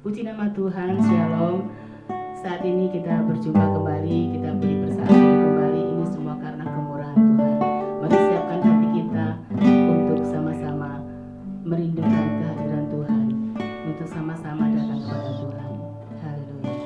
Puji nama Tuhan, Shalom. Saat ini kita berjumpa kembali, kita beri bersatu kembali. Ini semua karena kemurahan Tuhan. Mari siapkan hati kita untuk sama-sama merindukan kehadiran Tuhan, untuk sama-sama datang kepada Tuhan. Haleluya.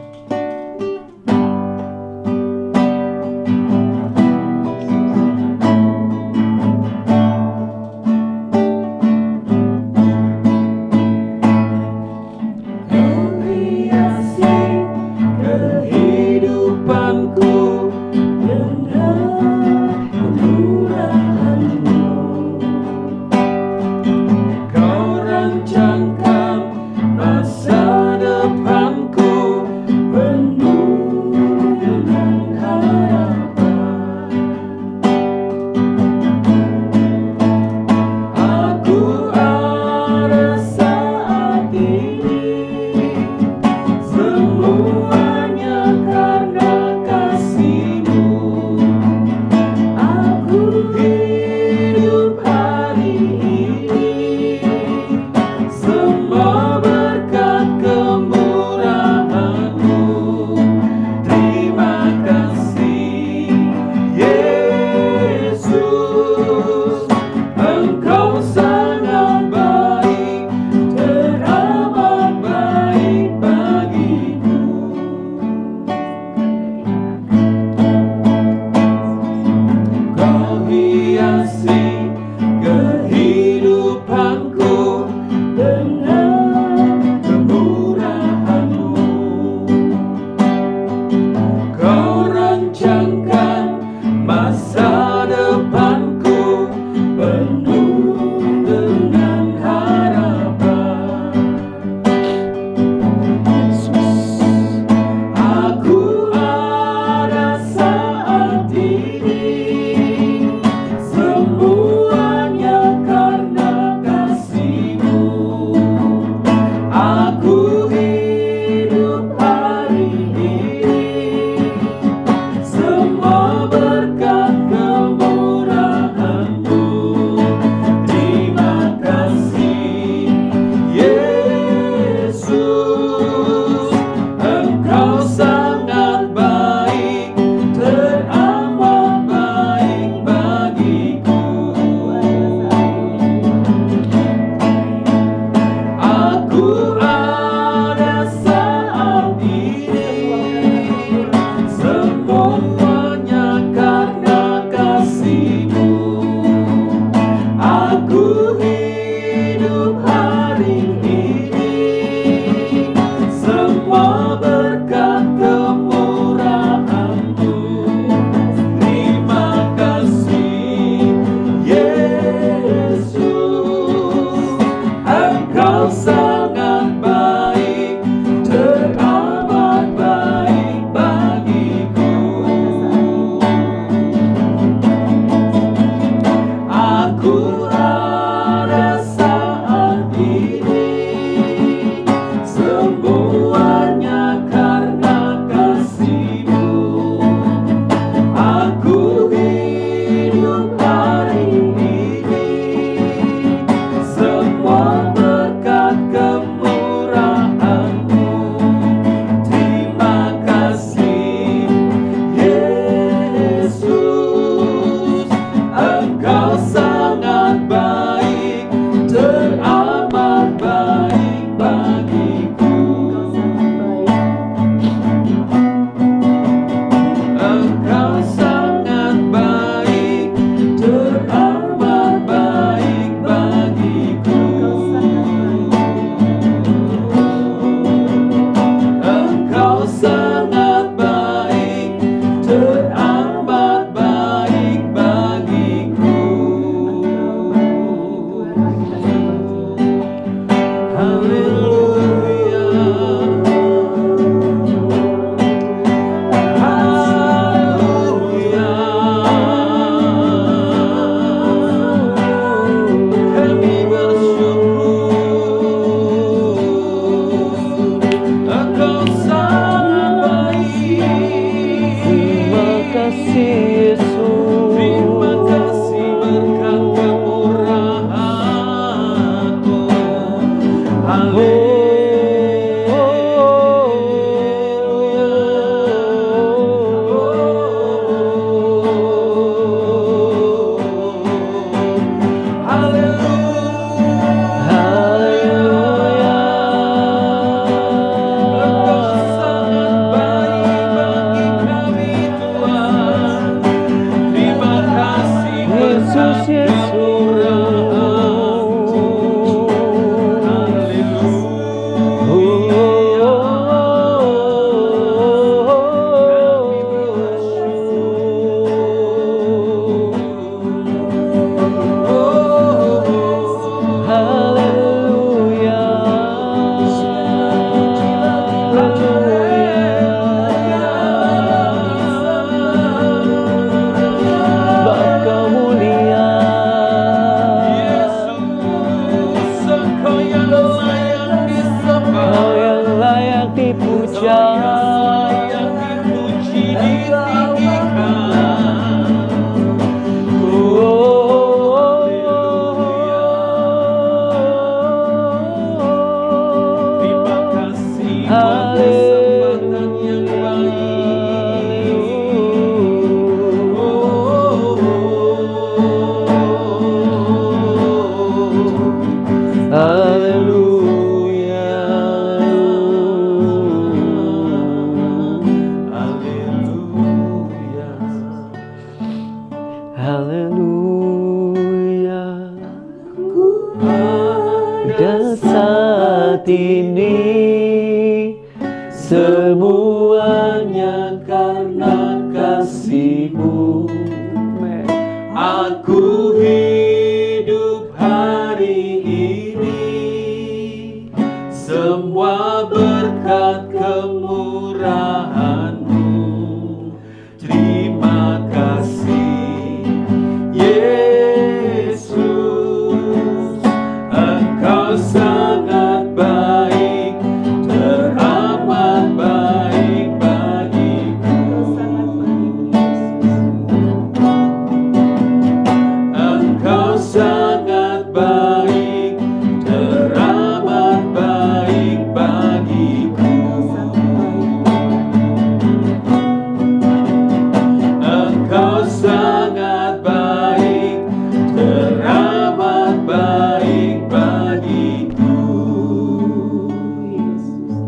Kau puja, yang dipuji ditinggikan. Terima kasih buat kesempatan yang baik. Haleluya, haleluya, haleluya. Dan saat ini semuanya karena kasih-Mu. Aku hidup hari ini, semua berkat kemurahan-Mu. Terima kasih Yesus, Engkau sangat baik, teramat baik bagiku. Engkau sangat baik, teramat baik bagiku. Engkau sangat baik, teramat baik bagiku. Yesus,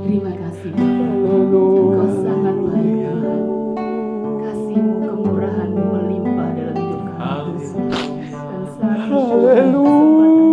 terima kasih. Engkau sangat baik Tuhan. Kasih-Mu, kemurahan-Mu melimpah dalam hidup kami. Dan saat ini kesempatan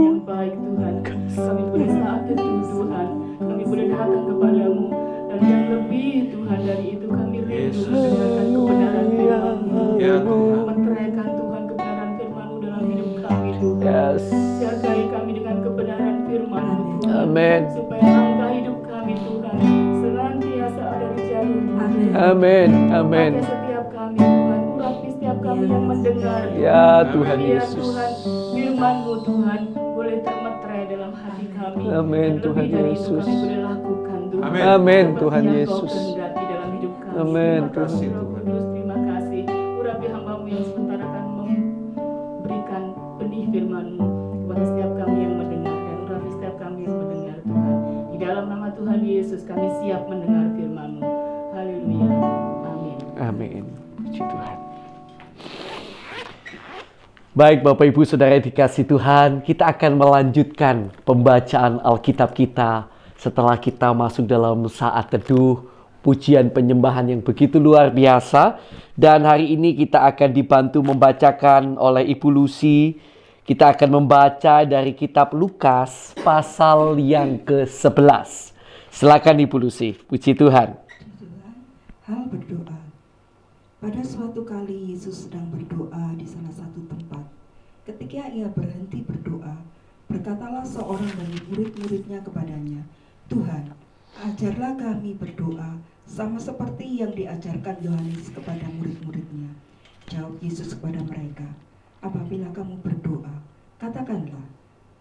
yang baik Tuhan, kami boleh saat teduh Tuhan, kami boleh datang kepadamu. Dan yang lebih Tuhan dari itu, kami rindu mendengarkan kebenaran firman-Mu. Ya Tuhan. Meteraikan Tuhan kebenaran firman-Mu dalam hidup kami Tuhan. Yes. Jagai kami dengan kebenaran firman-Mu Tuhan. Amin. Supaya langkah hidup kami Tuhan senantiasa ada di jalur-Mu. Amin. Amin. Pakai setiap kami Tuhan, urapi setiap kami yang mendengar. Ya Tuhan Biar Yesus. Tuhan, firman-Mu Tuhan boleh termeterai dalam hati kami. Amin, Dan Tuhan lebih dari itu Yesus. kami boleh lakukan Tuhan. Amin. Amin, Seperti Tuhan yang Kau Yesus. kehendaki dalam hidup kami. Amin, Terima kasih Tuhan. Roh Kudus, terima kasih. Urapi hamba-Mu yang sebentar akan memberikan benih firman-Mu kepada setiap kami yang mendengar, dan urapi setiap kami yang mendengar Tuhan. Di dalam nama Tuhan Yesus kami siap mendengar firman-Mu. Haleluya. Amin. Amin. Puji Tuhan. Baik Bapak Ibu Saudara yang dikasih Tuhan, kita akan melanjutkan pembacaan Alkitab kita setelah kita masuk dalam saat teduh, pujian penyembahan yang begitu luar biasa. Dan hari ini kita akan dibantu membacakan oleh Ibu Lucy. Kita akan membaca dari kitab Lukas pasal yang ke-11. Silakan Ibu Lucy, puji Tuhan. Hal berdoa. Pada suatu kali Yesus sedang berdoa di salah satu tempat. Ketika ia berhenti berdoa, berkatalah seorang dari murid-muridnya kepadanya, "Tuhan, ajarlah kami berdoa sama seperti yang diajarkan Yohanes kepada murid-muridnya." Jawab Yesus kepada mereka, "Apabila kamu berdoa, katakanlah,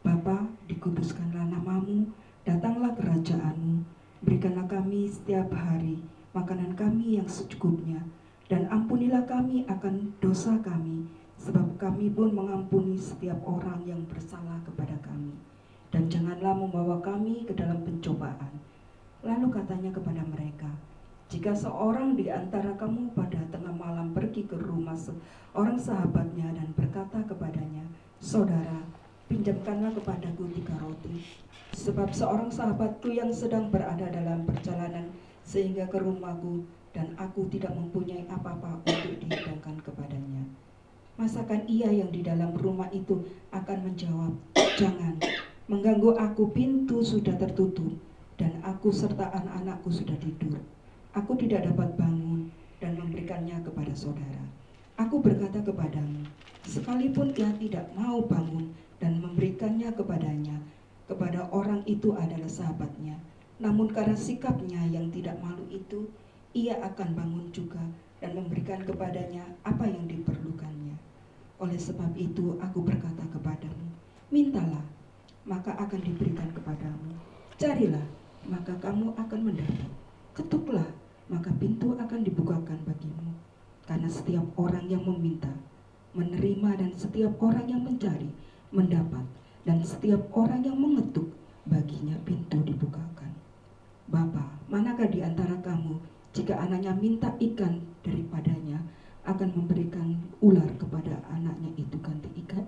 Bapa, dikuduskanlah namamu, datanglah kerajaanmu, berikanlah kami setiap hari makanan kami yang secukupnya, dan ampunilah kami akan dosa kami, sebab kami pun mengampuni setiap orang yang bersalah kepada kami. Dan janganlah membawa kami ke dalam pencobaan." Lalu katanya kepada mereka, "Jika seorang di antara kamu pada tengah malam pergi ke rumah seorang sahabatnya dan berkata kepadanya, 'Saudara, pinjamkanlah kepadaku 3 roti, sebab seorang sahabatku yang sedang berada dalam perjalanan sehingga ke rumahku, dan aku tidak mempunyai apa-apa untuk dihidangkan kepadanya.' Masakan ia yang di dalam rumah itu akan menjawab, 'Jangan, mengganggu aku, pintu sudah tertutup, dan aku serta anak-anakku sudah tidur. Aku tidak dapat bangun dan memberikannya kepada saudara.' Aku berkata kepadamu, sekalipun ia tidak mau bangun dan memberikannya kepadanya, kepada orang itu adalah sahabatnya, namun karena sikapnya yang tidak malu itu, ia akan bangun juga dan memberikan kepadanya apa yang diperlukannya. Oleh sebab itu aku berkata kepadamu, mintalah, maka akan diberikan kepadamu. Carilah, maka kamu akan mendapat. Ketuklah, maka pintu akan dibukakan bagimu. Karena setiap orang yang meminta, menerima, dan setiap orang yang mencari, mendapat. Dan setiap orang yang mengetuk, baginya pintu dibukakan. Bapa, manakah di antara kamu, jika anaknya minta ikan daripadanya, akan memberikan ular kepada anaknya itu ganti ikan?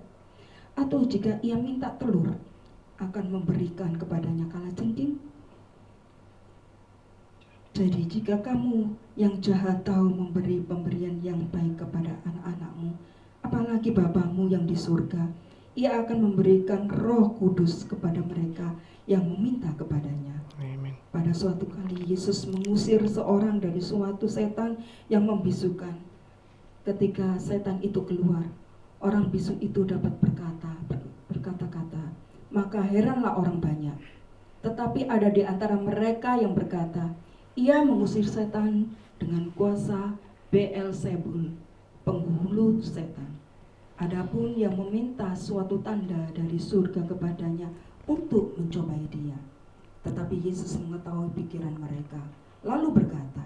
Atau jika ia minta telur, akan memberikan kepadanya kalajengking? Jadi jika kamu yang jahat tahu memberi pemberian yang baik kepada anak-anakmu, apalagi Bapamu yang di surga, ia akan memberikan Roh Kudus kepada mereka yang meminta kepadanya. Amin. Pada suatu kali Yesus mengusir seorang dari suatu setan yang membisukan. Ketika setan itu keluar, orang bisu itu dapat berkata-kata, maka heranlah orang banyak. Tetapi ada di antara mereka yang berkata, ia mengusir setan dengan kuasa Beelzebul, penghulu setan. Adapun yang meminta suatu tanda dari surga kepadanya untuk mencobai dia. Tetapi Yesus mengetahui pikiran mereka, lalu berkata,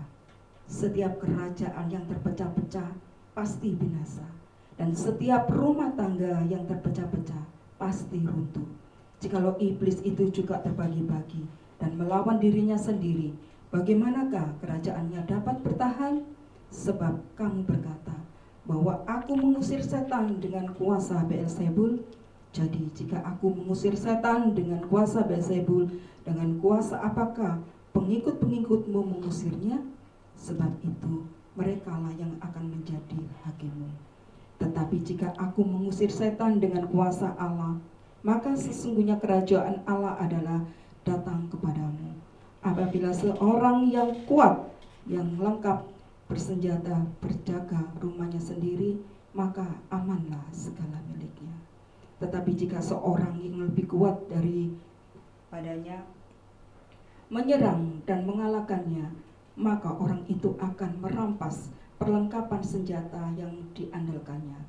setiap kerajaan yang terpecah-pecah pasti binasa, dan setiap rumah tangga yang terpecah-pecah pasti runtuh. Jikalau iblis itu juga terbagi-bagi dan melawan dirinya sendiri, bagaimanakah kerajaannya dapat bertahan? Sebab kamu berkata bahwa aku mengusir setan dengan kuasa Beelzebul. Jadi jika aku mengusir setan dengan kuasa Beelzebul, dengan kuasa apakah pengikut-pengikutmu mengusirnya? Sebab itu merekalah yang akan menjadi hakimmu. Tetapi jika aku mengusir setan dengan kuasa Allah, maka sesungguhnya kerajaan Allah adalah datang kepadamu. Apabila seorang yang kuat, yang lengkap bersenjata, berjaga rumahnya sendiri, maka amanlah segala miliknya. Tetapi jika seorang yang lebih kuat daripadanya menyerang dan mengalahkannya, maka orang itu akan merampas perlengkapan senjata yang diandalkannya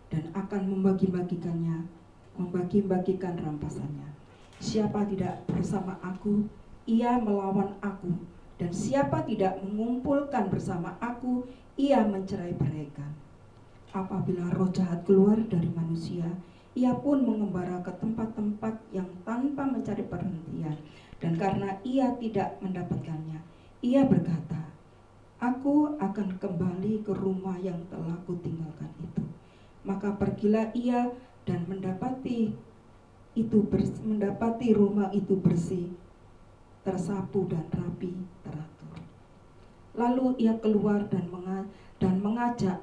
dan akan membagi-bagikan rampasannya. Siapa tidak bersama aku, ia melawan aku, dan siapa tidak mengumpulkan bersama aku, ia mencerai-beraikan. Apabila roh jahat keluar dari manusia, ia pun mengembara ke tempat-tempat yang tanpa mencari perhentian, dan karena ia tidak mendapatkannya, ia berkata, aku akan kembali ke rumah yang telah kutinggalkan itu. Maka pergilah ia dan mendapati rumah itu bersih, tersapu dan rapi, teratur. Lalu ia keluar dan mengajak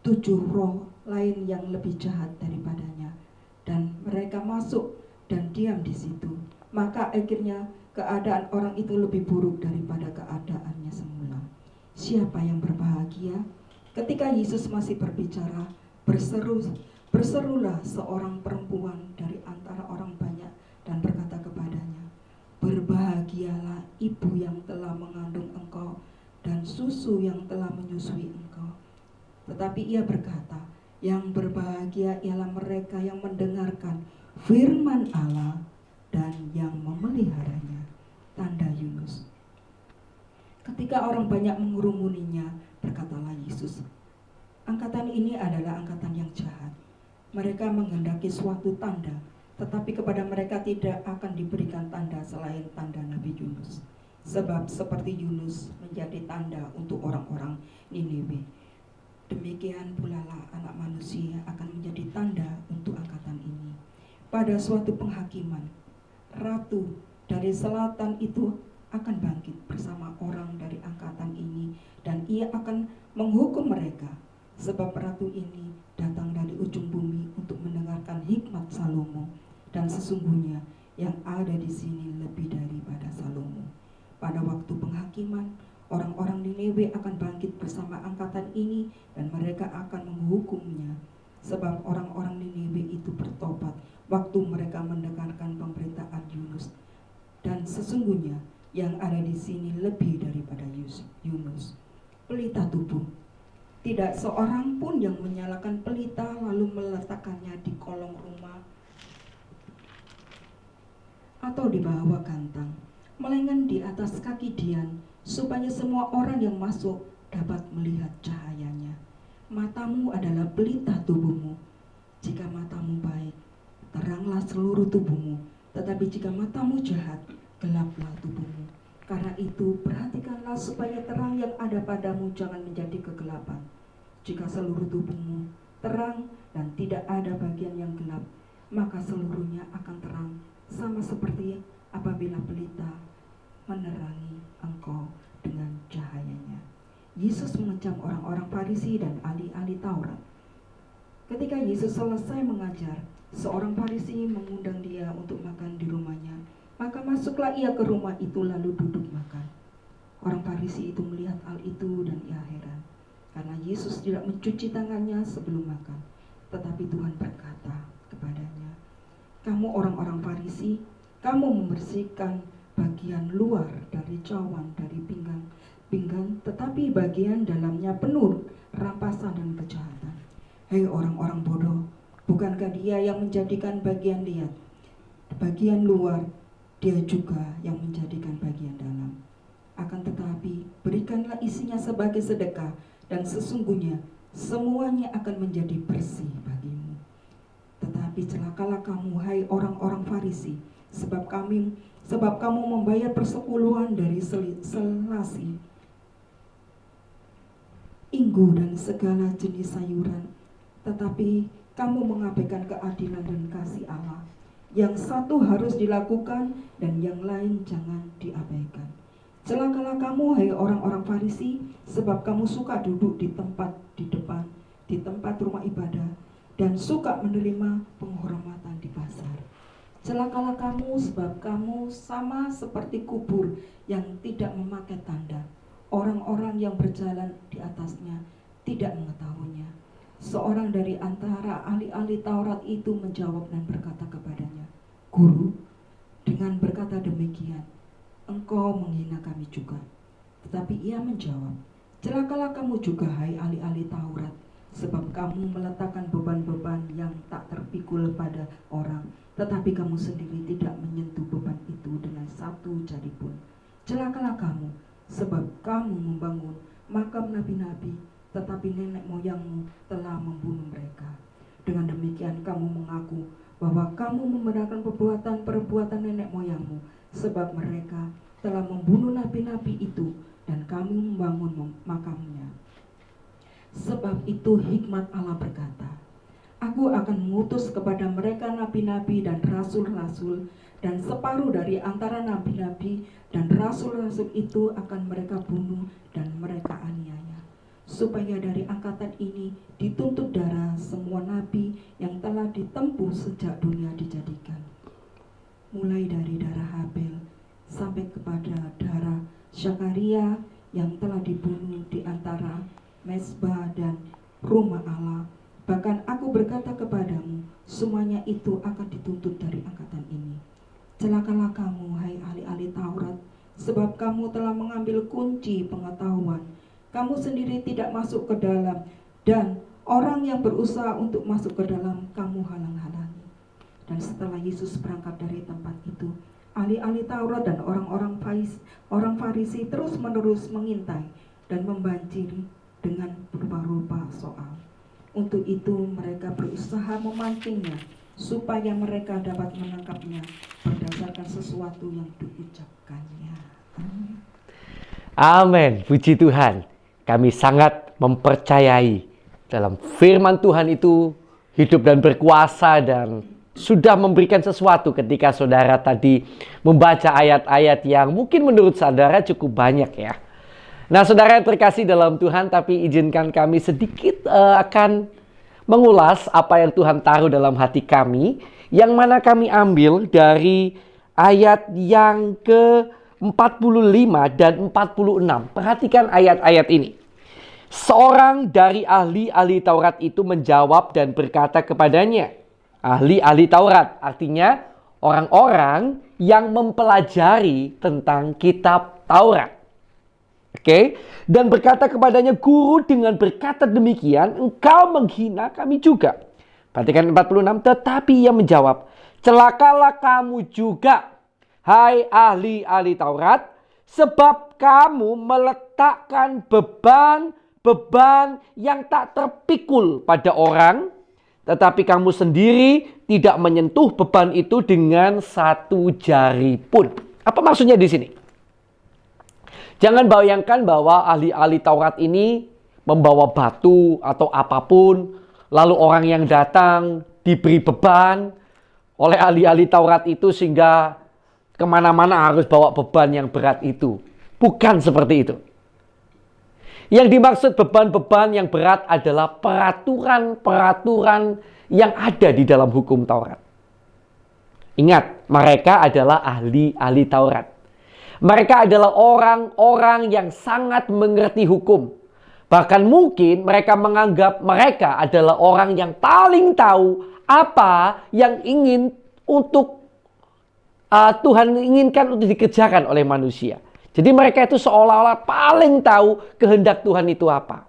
7 roh lain yang lebih jahat daripadanya, dan mereka masuk dan diam di situ. Maka akhirnya keadaan orang itu lebih buruk daripada keadaannya semula. Siapa yang berbahagia? Ketika Yesus masih berbicara, berserulah seorang perempuan dari antara orang banyak dan berkata kepadanya, berbahagialah ibu yang telah mengandung engkau dan susu yang telah menyusui engkau. Tetapi ia berkata, yang berbahagia ialah mereka yang mendengarkan firman Allah dan yang memeliharanya. Tanda Yunus. Ketika orang banyak mengurumuninya, berkatalah Yesus, angkatan ini adalah angkatan yang jahat. Mereka menghendaki suatu tanda, tetapi kepada mereka tidak akan diberikan tanda selain tanda Nabi Yunus. Sebab seperti Yunus menjadi tanda untuk orang-orang Niniwe, demikian pula lah anak manusia akan menjadi tanda untuk angkatan ini. Pada suatu penghakiman, ratu dari selatan itu akan bangkit bersama orang dari angkatan ini, dan ia akan menghukum mereka. Sebab ratu ini datang dari ujung bumi untuk mendengarkan hikmat Salomo, dan sesungguhnya yang ada di sini lebih daripada Salomo. Pada waktu penghakiman, orang-orang Niniwe akan bangkit bersama angkatan ini, dan mereka akan menghukumnya. Sebab orang-orang Niniwe itu bertobat waktu mereka mendengarkan pemberitaan Yunus, dan sesungguhnya yang ada di sini lebih daripada Yunus. Pelita tubuh. Tidak seorang pun yang menyalakan pelita lalu meletakkannya di kolong rumah atau di bawah kantang. melainkan di atas kaki Dian, supaya semua orang yang masuk dapat melihat cahayanya. Matamu adalah pelita tubuhmu. Jika matamu baik, teranglah seluruh tubuhmu. Tetapi jika matamu jahat, gelaplah tubuhmu. Karena itu, perhatikanlah supaya terang yang ada padamu jangan menjadi kegelapan. Jika seluruh tubuhmu terang dan tidak ada bagian yang gelap, maka seluruhnya akan terang, sama seperti apabila pelita menerangi engkau dengan cahayanya. Yesus mengecam orang-orang Farisi dan ahli-ahli Taurat. Ketika Yesus selesai mengajar, seorang Farisi mengundang dia untuk makan di rumahnya. Maka masuklah ia ke rumah itu lalu duduk makan. Orang Farisi itu melihat hal itu dan ia heran, karena Yesus tidak mencuci tangannya sebelum makan. Tetapi Tuhan berkata kepadanya, "Kamu orang-orang Farisi, kamu membersihkan bagian luar dari cawan dari pinggan, tetapi bagian dalamnya penuh rampasan dan kejahatan. Hei orang-orang bodoh, bukankah dia yang menjadikan bagian luar, dia juga yang menjadikan bagian dalam. Akan tetapi berikanlah isinya sebagai sedekah, dan sesungguhnya semuanya akan menjadi bersih bagimu. Tetapi celakalah kamu, hai orang-orang Farisi, sebab kamu membayar persepuluhan dari selasi, inggu dan segala jenis sayuran, tetapi kamu mengabaikan keadilan dan kasih Allah. Yang satu harus dilakukan dan yang lain jangan diabaikan. Celakalah kamu, hai orang-orang Farisi, sebab kamu suka duduk di tempat rumah ibadah dan suka menerima penghormatan di pasar. Celakalah kamu, sebab kamu sama seperti kubur yang tidak memakai tanda. Orang-orang yang berjalan di atasnya tidak mengetahuinya. Seorang dari antara ahli-ahli Taurat itu menjawab dan berkata kepadanya, "Guru, dengan berkata demikian, engkau menghina kami juga." Tetapi ia menjawab, "Celakalah kamu juga, hai ahli-ahli Taurat, sebab kamu meletakkan beban-beban yang tak terpikul pada orang, tetapi kamu sendiri tidak menyentuh beban itu dengan satu jari pun. Celakalah kamu, sebab kamu membangun makam nabi-nabi, tetapi nenek moyangmu telah membunuh mereka. Dengan demikian kamu mengaku bahwa kamu membenarkan perbuatan nenek moyangmu, sebab mereka telah membunuh nabi-nabi itu dan kamu membangun makamnya. Sebab itu hikmat Allah berkata, Aku akan mengutus kepada mereka nabi-nabi dan rasul-rasul, dan separuh dari antara nabi-nabi dan rasul-rasul itu akan mereka bunuh dan mereka aniaya, supaya dari angkatan ini dituntut darah semua nabi yang telah ditempuh sejak dunia dijadikan, mulai dari darah Habel sampai kepada darah Zakaria yang telah dibunuh di antara mezbah dan rumah Allah. Bahkan aku berkata kepadamu, semuanya itu akan dituntut dari angkatan ini. Celakalah kamu, hai ahli-ahli Taurat, sebab kamu telah mengambil kunci pengetahuan. Kamu sendiri tidak masuk ke dalam, dan orang yang berusaha untuk masuk ke dalam kamu halang-halangi. Dan setelah Yesus berangkat dari tempat itu, ahli-ahli Taurat dan orang Farisi terus-menerus mengintai dan membanjiri dengan berubah-ubah soal. Untuk itu mereka berusaha memancingnya, supaya mereka dapat menangkapnya berdasarkan sesuatu yang diucapkannya. Amin. Puji Tuhan. Kami sangat mempercayai dalam firman Tuhan itu hidup dan berkuasa, dan sudah memberikan sesuatu ketika saudara tadi membaca ayat-ayat yang mungkin menurut saudara cukup banyak ya. Nah, saudara yang terkasih dalam Tuhan, tapi izinkan kami sedikit akan mengulas apa yang Tuhan taruh dalam hati kami, yang mana kami ambil dari ayat yang ke-45 dan 46. Perhatikan ayat-ayat ini. Seorang dari ahli-ahli Taurat itu menjawab dan berkata kepadanya. Ahli-ahli Taurat artinya orang-orang yang mempelajari tentang kitab Taurat. Oke, dan berkata kepadanya, Guru, dengan berkata demikian engkau menghina kami juga. Perhatikan 46, tetapi ia menjawab, celakalah kamu juga, hai ahli-ahli Taurat, sebab kamu meletakkan beban yang tak terpikul pada orang, tetapi kamu sendiri tidak menyentuh beban itu dengan satu jari pun. Apa maksudnya di sini? Jangan bayangkan bahwa ahli-ahli Taurat ini membawa batu atau apapun, lalu orang yang datang diberi beban oleh ahli-ahli Taurat itu sehingga kemana-mana harus bawa beban yang berat itu. Bukan seperti itu. Yang dimaksud beban-beban yang berat adalah peraturan-peraturan yang ada di dalam hukum Taurat. Ingat, mereka adalah ahli-ahli Taurat. Mereka adalah orang-orang yang sangat mengerti hukum. Bahkan mungkin mereka menganggap mereka adalah orang yang paling tahu apa yang ingin untuk Tuhan inginkan untuk dikerjakan oleh manusia. Jadi mereka itu seolah-olah paling tahu kehendak Tuhan itu apa.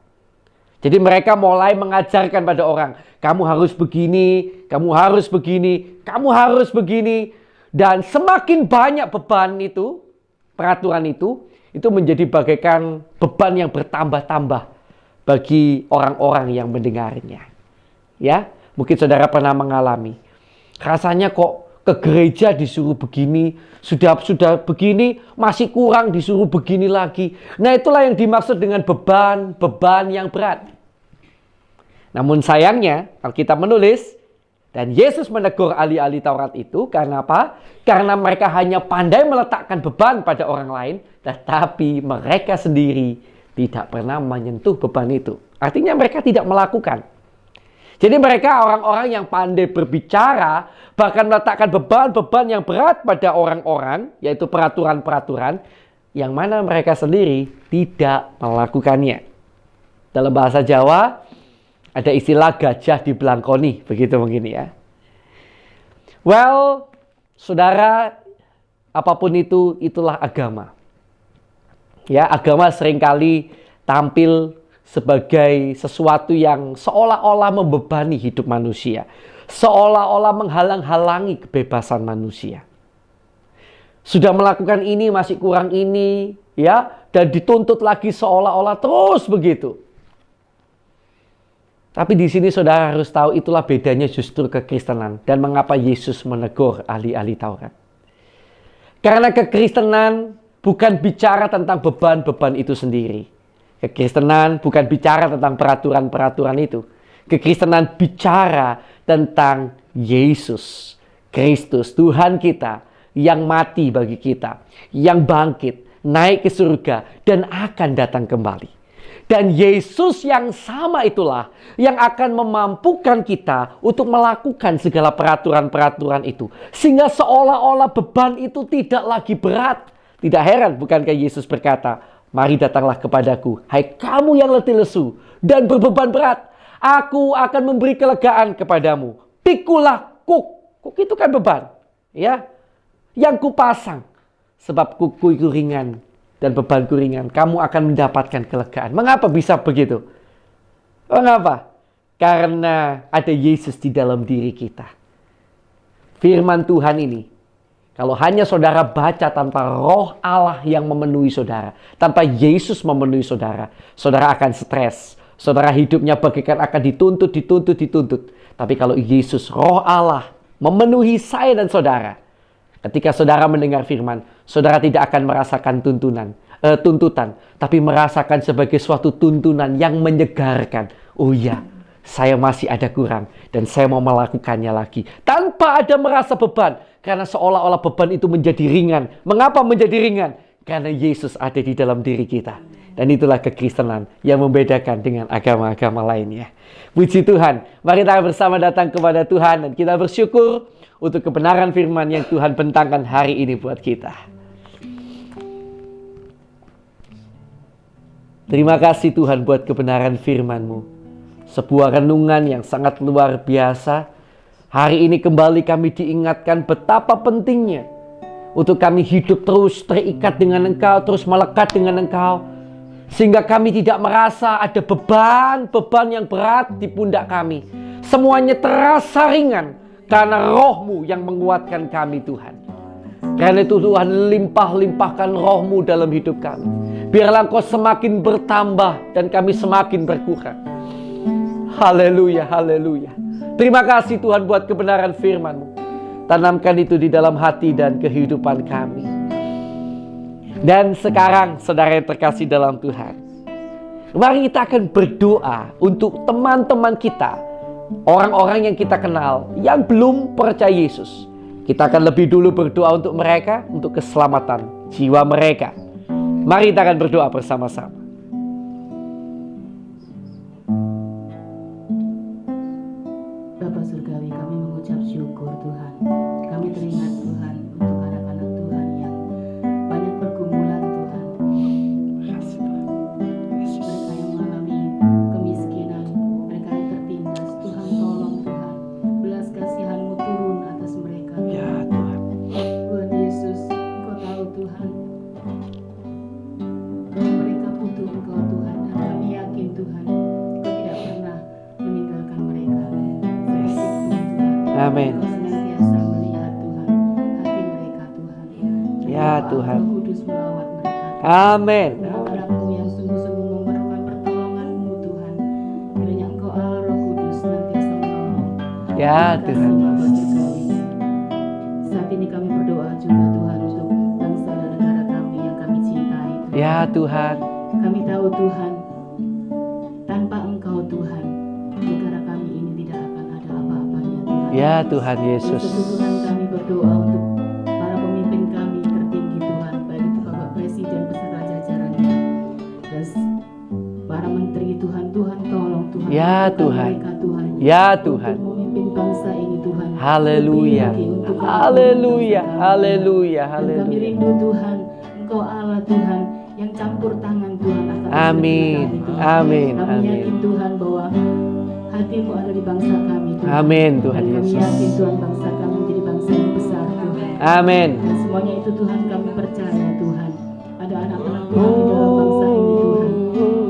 Jadi mereka mulai mengajarkan pada orang, kamu harus begini, kamu harus begini, kamu harus begini. Dan semakin banyak beban itu, peraturan itu menjadi bagaikan beban yang bertambah-tambah bagi orang-orang yang mendengarnya. Ya, mungkin saudara pernah mengalami. Rasanya kok ke gereja disuruh begini, sudah begini, masih kurang disuruh begini lagi. Nah, itulah yang dimaksud dengan beban yang berat. Namun sayangnya, Alkitab menulis, dan Yesus menegur ahli-ahli Taurat itu, karena apa? Karena mereka hanya pandai meletakkan beban pada orang lain, tetapi mereka sendiri tidak pernah menyentuh beban itu. Artinya mereka tidak melakukan. Jadi mereka orang-orang yang pandai berbicara, bahkan meletakkan beban-beban yang berat pada orang-orang, yaitu peraturan-peraturan, yang mana mereka sendiri tidak melakukannya. Dalam bahasa Jawa, ada istilah gajah dibelangkoni, begitu mungkin ya. Well, saudara, apapun itu, itulah agama. Ya, agama seringkali tampil sebagai sesuatu yang seolah-olah membebani hidup manusia, seolah-olah menghalang-halangi kebebasan manusia. Sudah melakukan ini masih kurang ini, ya, dan dituntut lagi seolah-olah terus begitu. Tapi di sini saudara harus tahu itulah bedanya justru kekristenan dan mengapa Yesus menegur ahli-ahli Taurat. Karena kekristenan bukan bicara tentang beban-beban itu sendiri. Kekristenan bukan bicara tentang peraturan-peraturan itu. Kekristenan bicara tentang Yesus Kristus, Tuhan kita yang mati bagi kita, yang bangkit, naik ke surga, dan akan datang kembali. Dan Yesus yang sama itulah yang akan memampukan kita untuk melakukan segala peraturan-peraturan itu. Sehingga seolah-olah beban itu tidak lagi berat. Tidak heran bukankah Yesus berkata, mari datanglah kepadaku, hai kamu yang letih lesu dan berbeban berat. Aku akan memberi kelegaan kepadamu. Pikulah kuk. Kuk itu kan beban. Ya, yang kupasang. Sebab kuku itu ringan dan bebanku ringan. Kamu akan mendapatkan kelegaan. Mengapa bisa begitu? Mengapa? Karena ada Yesus di dalam diri kita. Firman Tuhan ini, kalau hanya saudara baca tanpa roh Allah yang memenuhi saudara, tanpa Yesus memenuhi saudara, saudara akan stres. Saudara hidupnya bagaikan akan dituntut. Tapi kalau Yesus, roh Allah, memenuhi saya dan saudara, ketika saudara mendengar firman, saudara tidak akan merasakan tuntutan, tapi merasakan sebagai suatu tuntunan yang menyegarkan. Oh iya, saya masih ada kurang dan saya mau melakukannya lagi. Tanpa ada merasa beban. Karena seolah-olah beban itu menjadi ringan. Mengapa menjadi ringan? Karena Yesus ada di dalam diri kita. Dan itulah kekristenan yang membedakan dengan agama-agama lainnya. Puji Tuhan. Mari kita bersama datang kepada Tuhan dan kita bersyukur untuk kebenaran firman yang Tuhan bentangkan hari ini buat kita. Terima kasih Tuhan buat kebenaran firman-Mu. Sebuah renungan yang sangat luar biasa. Hari ini kembali kami diingatkan betapa pentingnya untuk kami hidup terus terikat dengan Engkau, terus melekat dengan Engkau. Sehingga kami tidak merasa ada beban yang berat di pundak kami. Semuanya terasa ringan karena Roh-Mu yang menguatkan kami Tuhan. Karena itu Tuhan, limpah-limpahkan roh-Mu dalam hidup kami. Biarlah Engkau semakin bertambah dan kami semakin berkurang. Haleluya, haleluya. Terima kasih Tuhan buat kebenaran firman-Mu. Tanamkan itu di dalam hati dan kehidupan kami. Dan sekarang saudara yang terkasih dalam Tuhan, mari kita akan berdoa untuk teman-teman kita, orang-orang yang kita kenal, yang belum percaya Yesus. Kita akan lebih dulu berdoa untuk mereka, untuk keselamatan jiwa mereka. Mari kita akan berdoa bersama-sama. Bapa Surgawi, kami mengucap syukur Tuhan. Kami teringat Tuhan untuk anak-anak Tuhan yang banyak pergumulan Tuhan. Mereka yang mengalami kemiskinan, mereka yang tertindas. Tuhan tolong Tuhan, belas kasihan-Mu turun atas mereka. Ya Tuhan. Tuhan Yesus, Engkau tahu Tuhan, mereka butuh Engkau Tuhan, dan kami yakin Tuhan, Engkau tidak pernah meninggalkan mereka. Amin. Engkau senantiasa melihat Tuhan hati mereka Tuhan. Ya Tuhan. Roh Kudus melawat mereka. Amin. Anak-anakmu yang sungguh-sungguh memerlukan pertolongan-Mu Tuhan. Kiranya Engkau Allah Roh Kudus senantiasa menolong. Ya Terima kasih, Tuhan. Bapa Surgawi. Saat ini kami berdoa juga Tuhan untuk bangsa dan negara kami yang kami cintai Tuhan. Ya Tuhan. Kami tahu Tuhan, tanpa Engkau Tuhan, negara kami ini tidak akan ada apa-apanya Tuhan. Ya Tuhan Yesus. Untuk itu Tuhan, kami berdoa untuk para pemimpin kami tertinggi Tuhan, baik itu Bapak Presiden beserta jajarannya dan para menteri Tuhan. Tuhan tolong Tuhan. Ya mampukan Tuhan. mereka Tuhan. Ya Tuhan. Untuk memimpin bangsa ini Tuhan. Haleluya. Lebih lagi untuk Haleluya. bangsa kami, Haleluya. Tuhan. Dan kami Haleluya. rindu Tuhan, Engkau Allah Tuhan yang campur tangan Tuhan akan Amin. usaha kami, Tuhan. Amin. Kami Amin. yakin Tuhan bahwa hati-Mu ada di bangsa kami Tuhan. Amin Tuhan Dan kami Yesus. yakin Tuhan bangsa kami menjadi bangsa yang besar Tuhan. Amin. Dan semuanya itu Tuhan kami percaya Tuhan. Ada anak-anak Tuhan di dalam bangsa ini Tuhan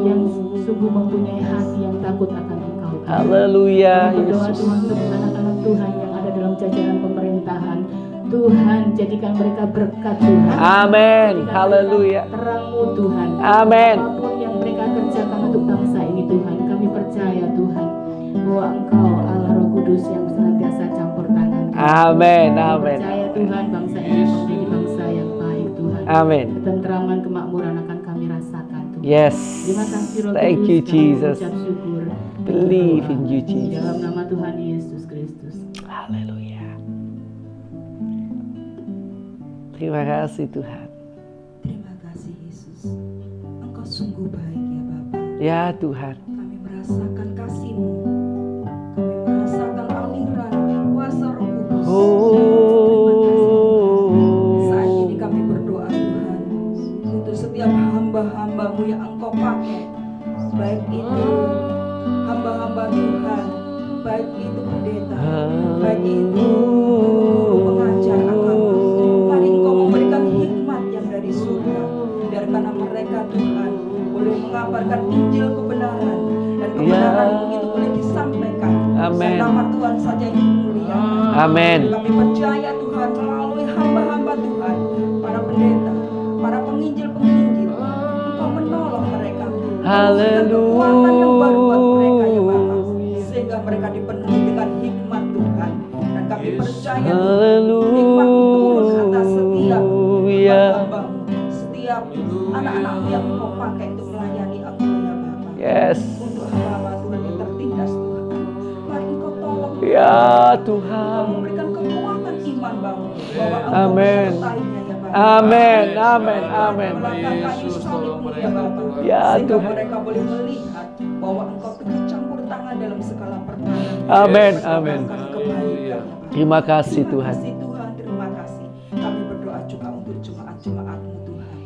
yang sungguh mempunyai hati yang takut akan Engkau Tuhan. Haleluya Kami berdoa Yesus. Tuhan untuk anak-anak Tuhan yang ada dalam jajaran pemerintahan. Tuhan, jadikan mereka berkat Tuhan. Amin. Jadikan Haleluya. mereka terang-Mu Tuhan. Amin. Apapun yang mereka kerjakan untuk bangsa ini Tuhan, kami percaya Tuhan bahwa Engkau Allah Roh Kudus yang senantiasa campur tangan. Tuhan. Amin. Kami Amin. percaya Tuhan bangsa ini menjadi bangsa yang baik Tuhan. Amin. Ketentraman, kemakmuran akan kami rasakan Tuhan. Yes. Terima kasih Roh Thank Kudus, you kami Jesus. mengucap syukur. Believe in you Di Jesus. dalam nama Tuhan Yesus Kristus. Haleluya. Terima kasih Tuhan. Terima kasih Yesus. Engkau sungguh baik ya Bapa. Ya Tuhan. Kami merasakan kasih-Mu. Kami merasakan aliran kuasa Roh Kudus. Saat ini kami berdoa Tuhan untuk setiap hamba-hamba-Mu yang Engkau pakai, baik itu hamba-hamba Tuhan, baik itu pendeta, baik itu guru pengajar agama. Mari Engkau memberikan hikmat yang dari surga, biarkan mereka Tuhan boleh mengabarkan Injil kebenaran, dan kebenaran itu boleh disampaikan. Amin. Dan nama Tuhan saja yang dimuliakan. Amin. Kami percaya Tuhan melalui hamba-hamba Tuhan, para pendeta, para penginjil-penginjil, Engkau menolong mereka. Haleluya. Kekuatan yang baru buat mereka ya Bapa, sehingga mereka dipenuhi dengan hikmat Tuhan. Dan kami percaya hikmat turun atas setiap hamba-Mu, setiap anak-anak-Mu yang Engkau pakai untuk melayani Engkau ya Bapa. Yes. Untuk hamba-hamba Tuhan yang tertindas Tuhan, mari Engkau tolong Ya Engkau Tuhan. memberikan kekuatan iman bahwa Engkau Amin. menyertainya ya Bapa. Amin. Amin. Amin. Melangkah kayu salib-Mu ya Bapa, Ya sehingga Tuhan. mereka boleh melihat bahwa Engkau turut campur tangan dalam segala perkara. Amin. Mendatangkan Amin. kebaikan ya Bapa. Terima kasih Terima Tuhan. kasih Tuhan, terima kasih. Kami berdoa juga untuk jemaat-jemaat-Mu Tuhan.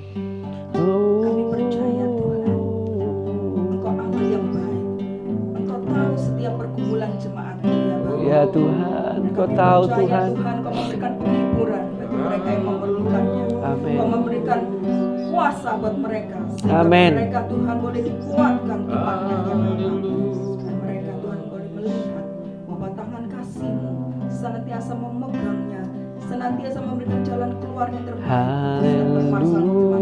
Kami percaya Tuhan, Engkau Allah yang baik. Engkau tahu setiap pergumulan jemaat-Mu ya Bapa. Ya Tuhan, Dan Kau kami tahu percaya, Tuhan. Tuhan, Kau memberikan penghiburan bagi mereka yang memerlukannya. Amin. Kau memberikan kuasa buat mereka, sehingga Amin. mereka Tuhan boleh dikuatkan imannya ya Bapa. Dan mereka Tuhan boleh melihat bahwa tangan kasih-Mu senantiasa memegangnya, senantiasa memberikan jalan keluar yang terbaik. Haleluya.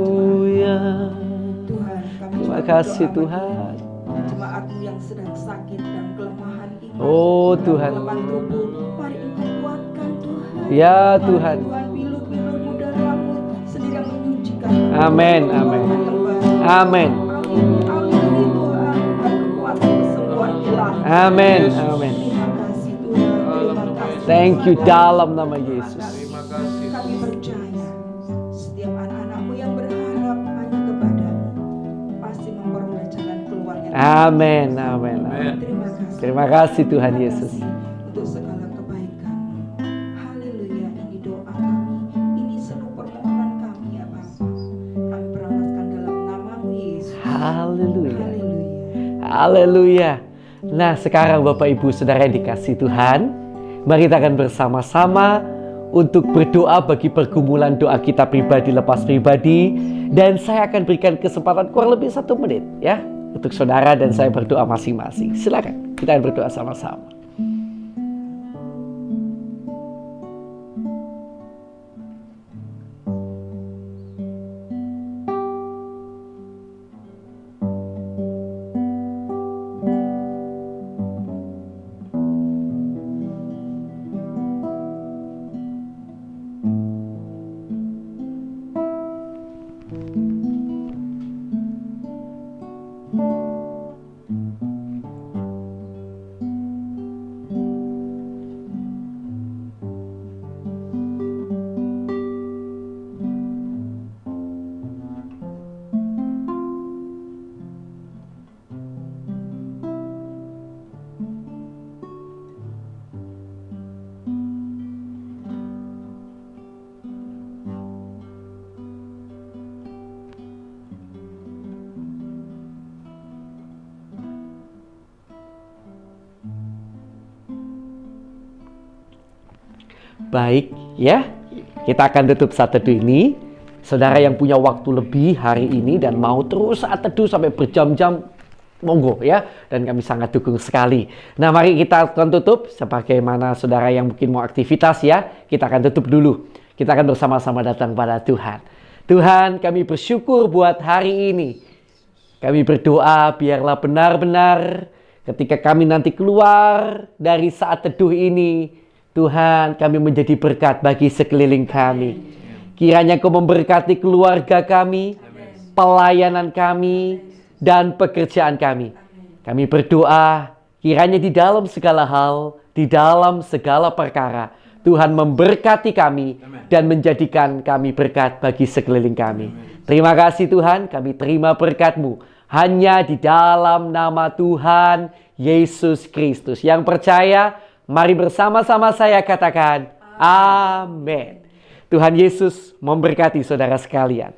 Tuhan, kami Terima juga kasih berdoa Tuhan. bagi jemaat-Mu yang sedang sakit dan kelemahan iman, Oh, dan Tuhan. kelemahan tubuh. Mari Engkau kuatkan Tuhan. Ya Tuhan. Tuhan, pilu-pilu darah-Mu sendiri yang menyucikan. Amin, amin. Mengeluarkan kembali. Amin. Amin Tuhan, dan kekuatan kesembuhan ilahi. Amin, amin. Terima kasih Tuhan, terima kasih. Thank you Tuhan. dalam nama Yesus. Terima kasih. Kami percaya setiap anak-anak-Mu yang berharap hanya kepada-Mu pasti memperoleh jalan keluar yang Amin, amin, amin. Terima kasih. Terima kasih Tuhan Terima Yesus. kasih untuk segala kebaikan-Mu. Haleluya, ini doa kami, ini seluruh permohonan kami ya Bapa. Kami berangkatkan dalam nama-Mu Yesus. Haleluya. Haleluya. Haleluya. Nah, sekarang Bapak Ibu Saudara yang dikasihi Tuhan, mari kita akan bersama-sama untuk berdoa bagi pergumulan doa kita pribadi lepas pribadi, dan saya akan berikan kesempatan kurang lebih 1 menit ya untuk saudara dan saya berdoa masing-masing. Silakan kita akan berdoa sama-sama. Baik ya, kita akan tutup saat teduh ini. Saudara yang punya waktu lebih hari ini dan mau terus saat teduh sampai berjam-jam, monggo ya, dan kami sangat dukung sekali. Nah, mari kita akan tutup. Sebagaimana saudara yang mungkin mau aktivitas ya, kita akan tutup dulu. Kita akan bersama-sama datang pada Tuhan. Tuhan, kami bersyukur buat hari ini. Kami berdoa biarlah benar-benar ketika kami nanti keluar dari saat teduh ini, Tuhan, kami menjadi berkat bagi sekeliling kami. Kiranya Kau memberkati keluarga kami, pelayanan kami, dan pekerjaan kami. Kami berdoa, kiranya di dalam segala hal, di dalam segala perkara, Tuhan memberkati kami dan menjadikan kami berkat bagi sekeliling kami. Terima kasih Tuhan, kami terima berkat-Mu hanya di dalam nama Tuhan Yesus Kristus. Yang percaya, mari bersama-sama saya katakan, amin. Tuhan Yesus memberkati saudara sekalian.